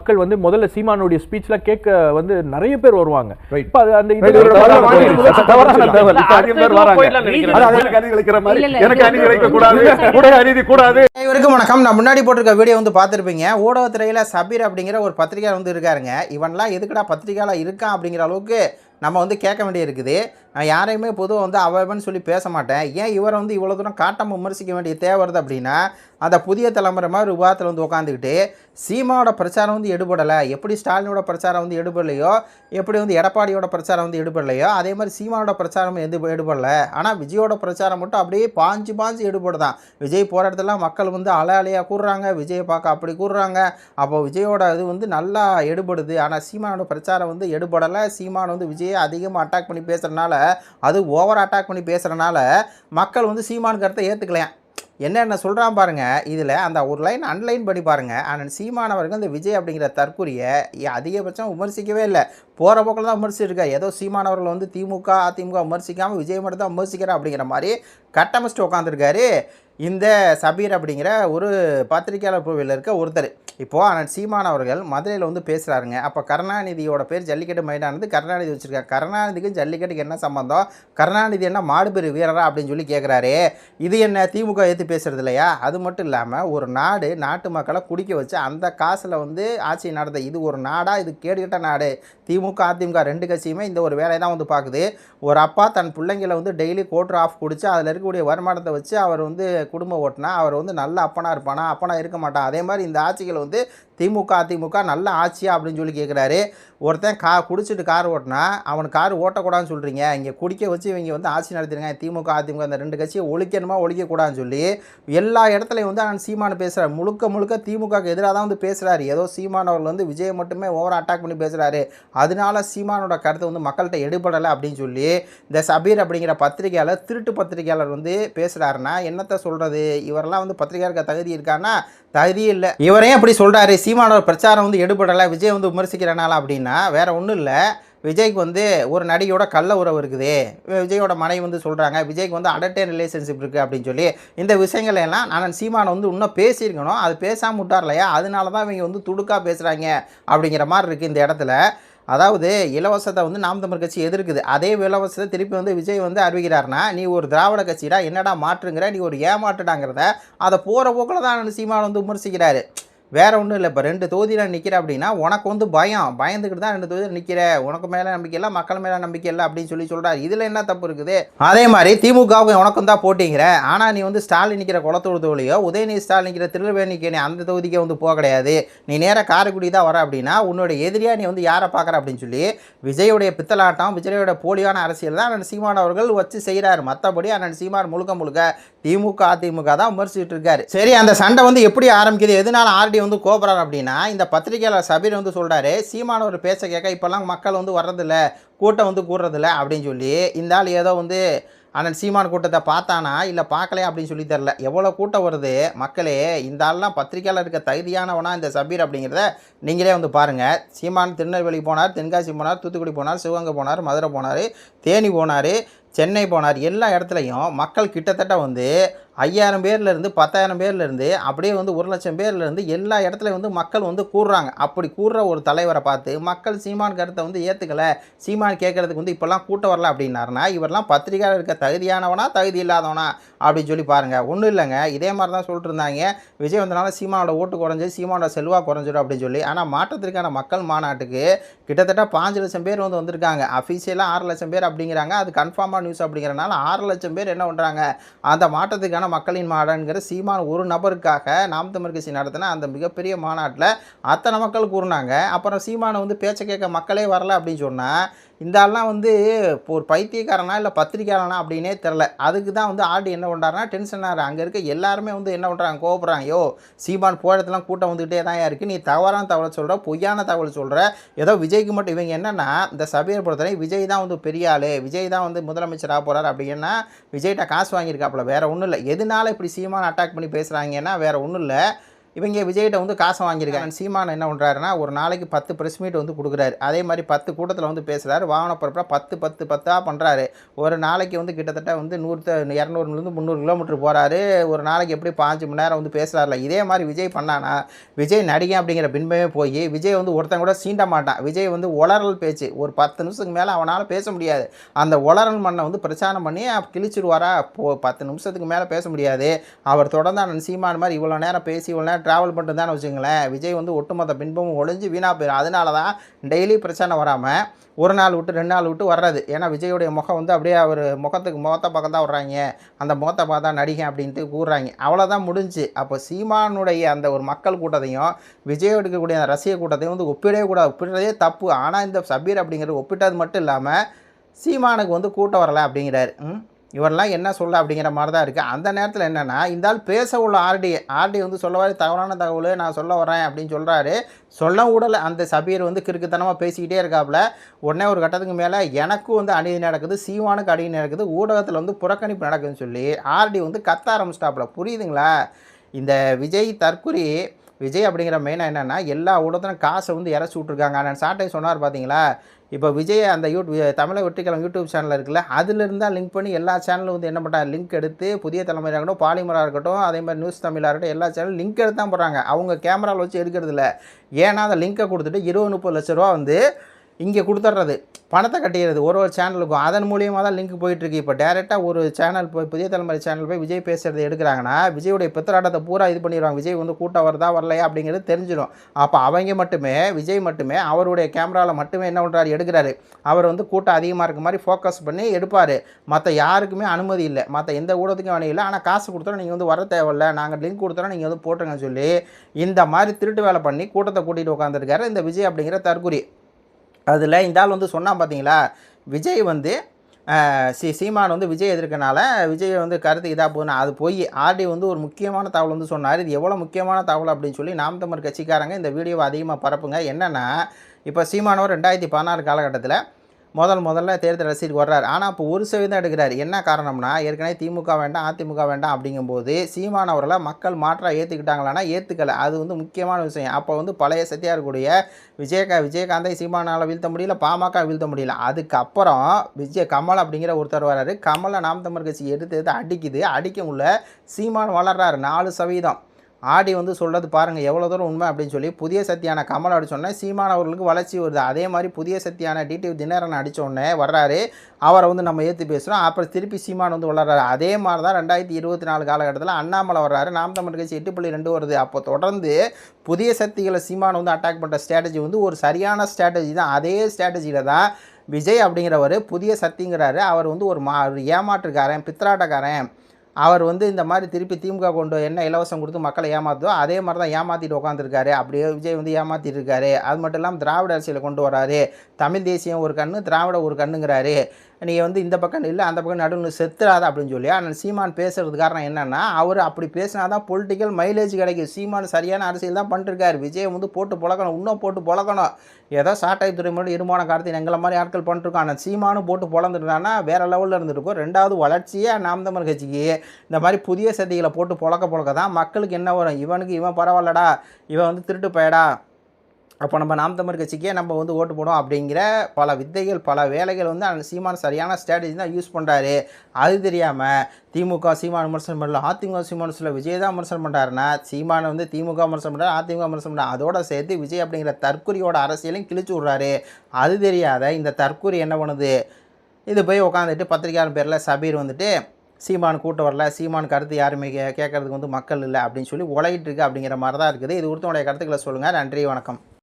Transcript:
மக்கள் வந்து முதல்ல சீமானுடைய ஸ்பீச்ல கேட்க வந்து நிறைய பேர் வருவாங்க. இப்ப அது அந்த இவருக்கும் வணக்கம். நான் முன்னாடி போட்டிருக்க வீடியோ வந்து பார்த்துருப்பீங்க. ஊடகத்துறையில சபீர் அப்படிங்கிற ஒரு பத்திரிகையாளர் வந்து இருக்காருங்க. இவன்லாம் எதுக்குடா பத்திரிகையாளர் இருக்கான் அப்படிங்கிற அளவுக்கு நம்ம வந்து கேட்க வேண்டிய இருக்குது. நான் யாரையுமே பொதுவாக வந்து அவன்னு சொல்லி பேச மாட்டேன். ஏன் இவரை வந்து இவ்வளோ தூரம் காட்டாமல் விமர்சிக்க வேண்டிய தேவை வருது அப்படின்னா, அந்த புதிய தலைமுறை மாதிரி விவாதத்தில் வந்து உட்காந்துக்கிட்டு சீமாவோட பிரச்சாரம் வந்து எடுபடலை, எப்படி ஸ்டாலினோட பிரச்சாரம் வந்து எடுபடலையோ, எப்படி வந்து எடப்பாடியோட பிரச்சாரம் வந்து எடுபடலையோ, அதே மாதிரி சீமானோட பிரச்சாரம் எடுபடலை. ஆனால் விஜயோட பிரச்சாரம் மட்டும் அப்படியே பாஞ்சு எடுபடுதான். விஜய் போகிற இடத்துல மக்கள் வந்து அலையாக கூடுறாங்க, விஜயை பார்க்க அப்படி கூடுறாங்க. அப்போ விஜயோட இது வந்து நல்லா எடுபடுது. ஆனால் சீமானோட பிரச்சாரம் வந்து எடுபடலை. சீமான் வந்து விஜயை அதிகமாக அட்டாக் பண்ணி பேசுகிறனால, அது ஓவர் அட்டாக் பண்ணி பேசுகிறனால மக்கள் வந்து சீமான் கருத்தை ஏற்றுக்கலையாம். என்னென்ன சொல்கிறான் பாருங்கள். இதில் அந்த ஒரு லைன் அன்லைன் பண்ணி பாருங்கள். ஆனால் சீமானவர்கள் இந்த விஜய் அப்படிங்கிற தற்கொலையை அதிகபட்சம் விமர்சிக்கவே இல்லை. போகிற போக்கில் தான் விமர்சிச்சிருக்காரு. ஏதோ சீமானவர்கள் வந்து திமுக அதிமுக விமர்சிக்காமல் விஜய் மட்டும் தான் விமர்சிக்கிறேன் அப்படிங்கிற மாதிரி கட்டமைச்சிட்டு உட்காந்துருக்காரு இந்த சபீர் அப்படிங்கிற ஒரு பத்திரிகையாளர் கோவிலில் இருக்க ஒருத்தர். இப்போது ஆனால் சீமான் அவர்கள் மதுரையில் வந்து பேசுகிறாருங்க. அப்போ கருணாநிதியோட பேர் ஜல்லிக்கட்டு மைதானது கருணாநிதி வச்சுருக்காரு. கருணாநிதிக்கும் ஜல்லிக்கட்டுக்கு என்ன சம்பந்தம்? கருணாநிதி என்ன மாடு பெரு வீரரா அப்படின்னு சொல்லி கேட்குறாரு. இது என்ன திமுக ஏற்று பேசுகிறது இல்லையா? அது மட்டும் இல்லாமல் ஒரு நாட்டு மக்களை குடிக்க வச்சு அந்த காசில் வந்து ஆட்சி நடத்த இது ஒரு நாடா? இது கேடுகட்ட நாடு. திமுக அதிமுக ரெண்டு கட்சியுமே இந்த ஒரு வேலையை தான் வந்து பார்க்குது. ஒரு அப்பா தன் பிள்ளைங்களை வந்து டெய்லி கோட்டர் ஆஃப் குடிச்சு அதில் இருக்கக்கூடிய வருமானத்தை வச்சு அவர் வந்து குடும்பம் ஓட்டினா அவர் வந்து நல்ல அப்பனாக இருப்பானா? அப்பனாக இருக்க மாட்டான். அதே மாதிரி இந்த ஆட்சிகள் வந்து திமுக அதிமுக நல்ல ஆட்சியா அப்படின்னு சொல்லி கேட்குறாரு. ஒருத்தன் குடிச்சிட்டு கார் ஓட்டினா அவனுக்கு கார் ஓட்டக்கூடாதுன்னு சொல்கிறீங்க, இங்கே குடிக்க வச்சு இவங்க வந்து ஆட்சி நடத்திருங்க, திமுக அதிமுக இந்த ரெண்டு கட்சியை ஒழிக்கணுமா ஒழிக்கக்கூடாதுன்னு சொல்லி எல்லா இடத்துலையும் வந்து அவன் சீமானு பேசுகிறார். முழுக்க திமுகவுக்கு எதிராக தான் வந்து பேசுகிறாரு. ஏதோ சீமான் அவர்கள் வந்து விஜயை மட்டுமே ஓவர் அட்டாக் பண்ணி பேசுகிறாரு, அதனால சீமானோட கருத்தை வந்து மக்கள்கிட்ட எடுபடலை அப்படின்னு சொல்லி இந்த சபீர் அப்படிங்கிற பத்திரிகையாளர் திருட்டு பத்திரிகையாளர் வந்து பேசுகிறாருன்னா என்னத்தை சொல்கிறது? இவரெல்லாம் வந்து பத்திரிகையாளருக்கு தகுதி இருக்கான்னா தகுதி இல்லை. இவரையும் அப்படி சொல்கிறாரு. சீமானோட பிரச்சாரம் வந்து எடுபடலை, விஜய் வந்து விமர்சிக்கிறனால அப்படின்னா வேறு ஒன்றும் இல்லை. விஜய்க்கு வந்து ஒரு நடிகையோட கள்ள உறவு இருக்குது. விஜயோட மனைவி வந்து சொல்கிறாங்க விஜய்க்கு வந்து அடல்டர் ரிலேஷன்ஷிப் இருக்குது அப்படின்னு சொல்லி. இந்த விஷயங்கள் எல்லாம் நான் சீமானை வந்து இன்னும் பேசியிருக்கணும், அது பேசாமல் விட்டார் இல்லையா? அதனால தான் இவங்க வந்து துடுக்காக பேசுகிறாங்க அப்படிங்கிற மாதிரி இருக்குது இந்த இடத்துல. அதாவது இலவசத்தை வந்து நாம் தமிழ் கட்சி எதிர்க்குது. அதே இலவசத்தை திருப்பி வந்து விஜய் வந்து அறிவிக்கிறார்னா, நீ ஒரு திராவிட கட்சிடா, என்னடா மாற்றுங்கிற, நீ ஒரு ஏமாற்றுடாங்கிறத அதை போகிற போக்கில் தான் சீமான் வந்து விமர்சிக்கிறாரு. வேறு ஒன்றும் இல்லை. இப்போ 2 தொகுதியில் நிற்கிற அப்படின்னா உனக்கு வந்து பயந்துக்கிட்டு தான் 2 தொகுதியில் நிற்கிற, உனக்கு மேலே நம்பிக்கை இல்லை, மக்கள் மேலே நம்பிக்கை இல்லை அப்படின்னு சொல்கிறார். இதில் என்ன தப்பு இருக்குது? அதே மாதிரி திமுகவுக்கு உனக்கும் தான் போட்டிங்கிற, ஆனால் நீ வந்து ஸ்டாலின் நிற்கிற குளத்தூர் தொகுதியோ உதயநிதி ஸ்டாலின் நிற்கிற திருநெல்வேலிக்கு நீ அந்த தொகுதிக்கே வந்து போக கிடையாது, நீ நேராக காரைக்குடி தான் வர அப்படின்னா உன்னோட எதிரியாக நீ வந்து யாரை பார்க்குற அப்படின்னு சொல்லி விஜயோடைய பித்தலாட்டம், விஜயோட போலியான அரசியல் தான் அண்ணன் சீமான் அவர்கள் வச்சு செய்கிறார். மற்றபடி அண்ணன் சீமான் முழுக்க திமுக அதிமுக தான் விமர்சிச்சுட்டு இருக்காரு. சரி, அந்த சண்டை வந்து எப்படி ஆரம்பிக்குது, எதனால ஆர்டி வந்து கோபுறாரு அப்படின்னா, இந்த பத்திரிகையாளர் சபீர் வந்து சொல்கிறாரு சீமான ஒரு பேச்சை கேட்க இப்போல்லாம் மக்கள் வந்து வர்றதில்ல, கூட்டம் வந்து கூடுறதில்ல அப்படின்னு சொல்லி. இந்த ஆள் ஏதோ வந்து அண்ணன் சீமான் கூட்டத்தை பார்த்தானா இல்லை பார்க்கலையா அப்படின்னு சொல்லி தெரில. எவ்வளோ கூட்டம் வருது மக்களே. இந்த ஆள்லாம் பத்திரிகையாளர் இருக்க தகுதியானவனா இந்த சபீர் அப்படிங்கிறத நீங்களே வந்து பாருங்கள். சீமான் திருநெல்வேலி போனார், தென்காசி போனார், தூத்துக்குடி போனார், சிவகங்கை போனார், மதுரை போனார், தேனி போனார், சென்னை போனார். எல்லா இடத்துலையும் மக்கள் கிட்டத்தட்ட வந்து 5000 பேர்லேருந்து 10,000 பேர்லேருந்து அப்படியே வந்து 1,00,000 பேர்லேருந்து எல்லா இடத்துலையும் வந்து மக்கள் வந்து கூடுறாங்க. அப்படி கூடுற ஒரு தலைவரை பார்த்து மக்கள் சீமான் கருத்தை வந்து ஏற்றுக்கலை, சீமான் கேட்குறதுக்கு வந்து இப்போல்லாம் கூட்டம் வரல அப்படின்னாருனா இவரெல்லாம் பத்திரிகையாளர் இருக்க தகுதியானவனா தகுதி இல்லாதவனா அப்படின்னு சொல்லி பாருங்கள். ஒன்றும் இல்லைங்க, இதே மாதிரி தான் சொல்லிட்டு இருந்தாங்க விஜய் வந்தனால சீமானோட ஓட்டு குறைஞ்சி, சீமானோட செல்வா குறைஞ்சிடும் அப்படின்னு சொல்லி. ஆனால் மாற்றத்திற்கான மக்கள் மாநாட்டுக்கு கிட்டத்தட்ட 5 லட்சம் பேர் வந்து வந்திருக்காங்க. அஃபீஷியலாக 6 லட்சம் பேர் அப்படிங்கிறாங்க. அது கன்ஃபார்மாக நியூஸ் அப்படிங்கிறனால 6 லட்சம் பேர் என்ன பண்ணுறாங்க, அந்த மாற்றத்துக்கான மக்களின் மாநாடுங்கிற சீமான் ஒரு நபருக்காக நாம் தமிழ் கட்சி நடத்தின அந்த மிகப்பெரிய மாநாட்டில் அத்தனை மக்கள் கூறினாங்க. அப்புறம் சீமானை வந்து பேச்சை கேட்க மக்களே வரல அப்படின்னு சொன்னால் இந்த ஆள்லாம் வந்து ஒரு பைத்தியக்காரனா இல்லை பத்திரிக்கையாளனா அப்படின்னே தெரில. அதுக்கு தான் வந்து ஆர்டி என்ன பண்ணுறாருனா டென்ஷனாக அங்கே இருக்க எல்லாருமே வந்து என்ன பண்ணுறாங்க, கோபப்படுறாங்க. யோ சீமான் போயிடத்துலாம் கூட்டம் வந்துக்கிட்டே தான் இருக்குது, நீ தவறான தகவல் சொல்கிற, பொய்யான தகவல் சொல்கிற, ஏதோ விஜய்க்கு மட்டும். இவங்க என்னென்னா இந்த சபையை பொறுத்தவரை விஜய் தான் வந்து பெரிய ஆள், விஜய் தான் வந்து முதலமைச்சராக போகிறார் அப்படின்னா விஜய்கிட்ட காசு வாங்கியிருக்காப்புல. வேறு ஒன்றும் இல்லை. எதனால இப்படி சீமான் அட்டாக் பண்ணி பேசுகிறாங்கன்னா வேறு ஒன்றும் இல்லை. இவங்க விஜய்கிட்ட வந்து காசை வாங்கியிருக்காங்க. சீமான் என்ன பண்ணுறாருன்னா ஒரு நாளைக்கு 10 ப்ரெஸ் மீட் வந்து கொடுக்குறாரு. அதே மாதிரி 10 கூட்டத்தில் வந்து பேசுகிறாரு. வாகன பொறுப்பாக 10 பண்ணுறாரு. ஒரு நாளைக்கு வந்து கிட்டத்தட்ட வந்து 200 300 கிலோமீட்டர் போகிறாரு. ஒரு நாளைக்கு எப்படி 5 மணி நேரம் வந்து பேசுகிறாருல. இதே மாதிரி விஜய் பண்ணானா விஜய் நடிகை அப்படிங்கிற பின்பமே போய் விஜய் வந்து ஒருத்தன் கூட சீண்ட மாட்டான். விஜய் வந்து உளறல் பேச்சு ஒரு 10 நிமிஷத்துக்கு மேலே அவனால் பேச முடியாது. அந்த உளறல் மண்ணை வந்து பிரச்சாரம் பண்ணி கிழிச்சிடுவாரா. 10 நிமிஷத்துக்கு மேலே பேச முடியாது. அவர் தொடர்ந்து அண்ணன் சீமான் மாதிரி இவ்வளோ நேரம் பேசி இவ்வளோ நேரம் ட்ராவல் பண்ணிட்டு தானே வச்சுங்களேன், விஜய் வந்து ஒட்டுமொத்த பின்பமும் ஒழிஞ்சு வீணாக போயிடும். அதனால தான் டெய்லி பிரச்சனை வராமல் ஒரு நாள் விட்டு 2 நாள் விட்டு வர்றது. ஏன்னா விஜயோடைய முகம் வந்து அப்படியே அவர் முகத்தை பக்கம் தான் வர்றாங்க, அந்த முகத்தை பார்த்தா நடிகை அப்படின்ட்டு கூறுறாங்க. அவ்வளோதான் முடிஞ்சு. அப்போ சீமானுடைய அந்த ஒரு மக்கள் கூட்டத்தையும் விஜய் எடுக்கக்கூடிய அந்த ரசிக கூட்டத்தையும் வந்து ஒப்பிடவே கூடாது. ஒப்பிடுறதே தப்பு. ஆனால் இந்த சபீர் அப்படிங்கிறது ஒப்பிட்டது மட்டும் இல்லாமல் சீமானுக்கு வந்து கூட்டம் வரலை அப்படிங்கிறாரு. இவரெல்லாம் என்ன சொல்ல அப்படிங்கிற மாதிரி தான் இருக்குது. அந்த நேரத்தில் என்னென்னா இந்த ஆள் பேச உள்ள ஆர்டி வந்து சொல்ல வர தவறான தகவல் நான் சொல்ல வரேன் அப்படின்னு சொல்கிறாரு. சொல்ல விடலை. அந்த சபீர் வந்து கிறுக்குத்தனமாக பேசிக்கிட்டே இருக்காப்புல. உடனே ஒரு கட்டத்துக்கு மேலே எனக்கும் வந்து அநீதி நடக்குது, சீமானுக்கு அநீதி நடக்குது, ஊடகத்தில் வந்து புறக்கணிப்பு நடக்குதுன்னு சொல்லி ஆர்டி வந்து கத்த ஆரம்பிச்சிட்டாப்புல. புரியுதுங்களா? இந்த விஜய் அப்படிங்கிற மெயினாக என்னென்னா எல்லா ஊடகத்திலும் காசை வந்து இறச்சி விட்ருக்காங்க. நான் சாட்டை சொன்னார் பார்த்தீங்களா. இப்போ விஜய் அந்த தமிழக வெற்றிக்கிழமை யூடியூப் சேனல் இருக்குல்ல, அதிலிருந்து தான் லிங்க் பண்ணி எல்லா சேனலும் வந்து என்ன பண்ணுறாங்க, லிங்க் எடுத்து புதிய தலைமுறையாக இருக்கட்டும், பாலிமராக இருக்கட்டும், அதே மாதிரி நியூஸ் தமிழாக இருக்கட்டும், எல்லா சேனலும் லிங்க் எடுத்து தான் போடுறாங்க. அவங்க கேமராவில் வச்சு எடுக்கிறது இல்லை. ஏன்னா அந்த லிங்க்கை கொடுத்துட்டு 20-30 லட்ச ரூபா வந்து இங்கே கொடுத்துட்றது, பணத்தை கட்டிடுறது ஒரு சேனலுக்கும். அதன் மூலியமாக தான் லிங்க் போயிட்டுருக்கு. இப்போ டேரெக்டாக ஒரு சேனல் போய் புதிய தலைமுறை சேனல் போய் விஜய் பேசுகிறத எடுக்கிறாங்கன்னா விஜயுடைய பித்தராட்டத்தை பூரா இது பண்ணிடுவாங்க. விஜய் வந்து கூட்டம் வருதா வரலையா அப்படிங்கிறது தெரிஞ்சிடும். அப்போ விஜய் மட்டுமே அவருடைய கேமராவில் மட்டுமே என்ன பண்ணுறாரு, எடுக்கிறாரு. அவர் வந்து கூட்டம் அதிகமாக இருக்க மாதிரி ஃபோக்கஸ் பண்ணி எடுப்பார். மற்ற யாருக்குமே அனுமதி இல்லை, மற்ற எந்த ஊடகத்துக்கும் வேணும் இல்லை. ஆனால் காசு கொடுத்தோம் நீங்கள் வந்து வர தேவையில்லை, நாங்கள் லிங்க் கொடுத்தோம் நீங்கள் வந்து போட்டுங்கன்னு சொல்லி இந்த மாதிரி திருட்டு வேலை பண்ணி கூட்டத்தை கூட்டிகிட்டு உட்காந்துருக்காரு இந்த விஜய் அப்படிங்கிற தற்குறி. அதில் இந்த ஆள் வந்து சொன்னால் பார்த்தீங்களா, விஜய் வந்து சீமான் வந்து விஜய் எதிர்க்கனால விஜய் வந்து கருத்து இதாக போகணும். அது போய் ஆர்டி வந்து ஒரு முக்கியமான தகவல் வந்து சொன்னார். இது எவ்வளோ முக்கியமான தகவல் அப்படின்னு சொல்லி நாம் தமிழர் கட்சிக்காரங்க இந்த வீடியோவை அதிகமாக பரப்புங்க. என்னென்னா இப்போ சீமானவர் 2016 காலகட்டத்தில் முதல்ல தேர்தல் ரசிகருக்கு வர்றாரு. ஆனால் இப்போ 1% தான் எடுக்கிறார். என்ன காரணம்னா ஏற்கனவே திமுக வேண்டாம் அதிமுக வேண்டாம் அப்படிங்கும்போது சீமான் அவர்களை மக்கள் மாற்றாக ஏற்றுக்கிட்டாங்களான்னா ஏற்றுக்கலை. அது வந்து முக்கியமான விஷயம். அப்போ வந்து பழைய சத்தியாக இருக்கக்கூடிய விஜயகாந்தை சீமானால் வீழ்த்த முடியல, பாமக வீழ்த்த முடியல. அதுக்கப்புறம் கமல் அப்படிங்கிற ஒருத்தர் வர்றாரு. கமலை நாம் தமிழர் கட்சி எடுத்து அடிக்க உள்ள சீமான் வளர்றாரு 4%. ஆடி வந்து சொல்கிறது பாருங்கள் எவ்வளோ தூரம் உண்மை அப்படின்னு சொல்லி புதிய சக்தியான கமல் அடித்தோடனே சீமான் அவர்களுக்கு வளர்ச்சி வருது. அதே மாதிரி புதிய சக்தியான டிடிவி தினகரன் அடித்தோடனே வர்றாரு, அவரை வந்து நம்ம ஏற்றி பேசுகிறோம். அப்புறம் திருப்பி சீமான் வந்து வளர்றாரு. அதே மாதிரி தான் 2024 காலகட்டத்தில் அண்ணாமலை வர்றாரு, நாம் தமிழர் கட்சி 8.2 வருது. அப்போ தொடர்ந்து புதிய சக்திகளை சீமான் வந்து அட்டாக் பண்ணுற ஸ்ட்ராட்டஜி வந்து ஒரு சரியான ஸ்ட்ராட்டஜி தான். அதே ஸ்ட்ராட்டஜியில் தான் விஜய் அப்படிங்கிறவர் புதிய சக்திங்கிறாரு. அவர் வந்து ஒரு ஏமாற்றுக்காரன், பித்ராட்டக்காரன். அவர் வந்து இந்த மாதிரி திருப்பி திமுக கொண்டு என்ன இலவசம் கொடுத்து மக்களை ஏமாற்றுதோ அதே மாதிரி தான் ஏமாற்றிட்டு உட்காந்துருக்காரு. அப்படியே விஜய் வந்து ஏமாற்றிட்டு இருக்காரு. அது மட்டும் இல்லாமல் திராவிட அரசியலை கொண்டு வராரு. தமிழ் தேசியம் ஒரு கண்ணு, திராவிட ஒரு கண்ணுங்கிறாரு. நீங்கள் வந்து இந்த பக்கம் இல்லை அந்த பக்கம் நடுவில் செத்துறாத அப்படின்னு சொல்லி. ஆனால் சீமான் பேசுறது காரணம் என்னென்னா அவர் அப்படி பேசினா தான் பொலிட்டிக்கல் மைலேஜ் கிடைக்கும். சீமான் சரியான அரசியல் தான் பண்ணிருக்காரு. விஜய் வந்து போட்டு பொழக்கணும், இன்னும் போட்டு பொழக்கணும். ஏதோ சாட்டாய் துறை மட்டும் இருமான காலத்தில் எங்களை மாதிரி ஆட்கள் பண்ணிருக்கோம். ஆனால் சீமானும் போட்டு பொழந்துருந்தானா வேறு லெவலில் இருந்துருக்கும். 2வது வளர்ச்சியே நாம் தமிழர் கட்சிக்கு இந்த மாதிரி புதிய சதிகளை போட்டு பொழக்க தான் மக்களுக்கு என்ன வரும், இவன் பரவாயில்லடா, இவன் வந்து திருட்டு பயடா, அப்போ நம்ம நாம் தமிழர் கட்சிக்கே நம்ம வந்து ஓட்டு போடும் அப்படிங்கிற பல வித்தைகள் பல வேலைகள் வந்து அந்த சீமான் சரியான ஸ்ட்ராட்டஜி தான் யூஸ் பண்ணுறாரு. அது தெரியாமல் திமுக சீமான் விமர்சனம் பண்ணல, அதிமுக சீமான் சொல்ல விஜய் தான் விமர்சனம் பண்ணுறாருன்னா சீமானை வந்து திமுக விமர்சனம் பண்ணுறாரு, அதிமுக விமர்சனம் பண்ணுறாரு. அதோட சேர்த்து விஜய் அப்படிங்கிற தற்குறியோட அரசியலையும் கிழிச்சு விட்றாரு. அது தெரியாத இந்த தற்குறி என்ன பண்ணுது, இது போய் உட்காந்துட்டு பத்திரிக்கையாளர் பேரில் சபீர் வந்துட்டு சீமான் கூட்டம் வரல, சீமான் கருத்து யாருமே கேட்கறதுக்கு வந்து மக்கள் இல்லை அப்படின்னு சொல்லி உலகிட்டு இருக்கு அப்படிங்கிற மாதிரி தான் இருக்குது. இது ஒருத்தனுடைய கருத்துக்களை சொல்லுங்கள். நன்றி, வணக்கம்.